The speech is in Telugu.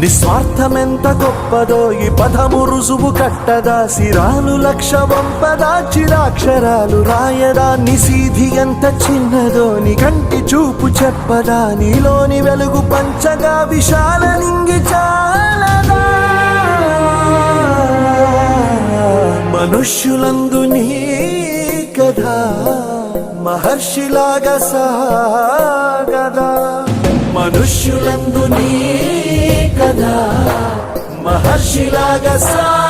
నిస్వార్థమెంత గొప్పదో ఈ పదము రుజువు కట్టదా, సిరాలు లక్ష వంపదా చిరాక్షరాలు రాయదా, నిసీధి ఎంత చిన్నదో నీ కంటి చూపు చెప్పదా, నీలోని వెలుగు పంచగా విశాల నింగి చాలదా. మనుష్యులందు నీ కథ మహర్షిలాగా సాగదా, మనుష్యులందు నీ కథ మహర్షిలాగా సాగదా.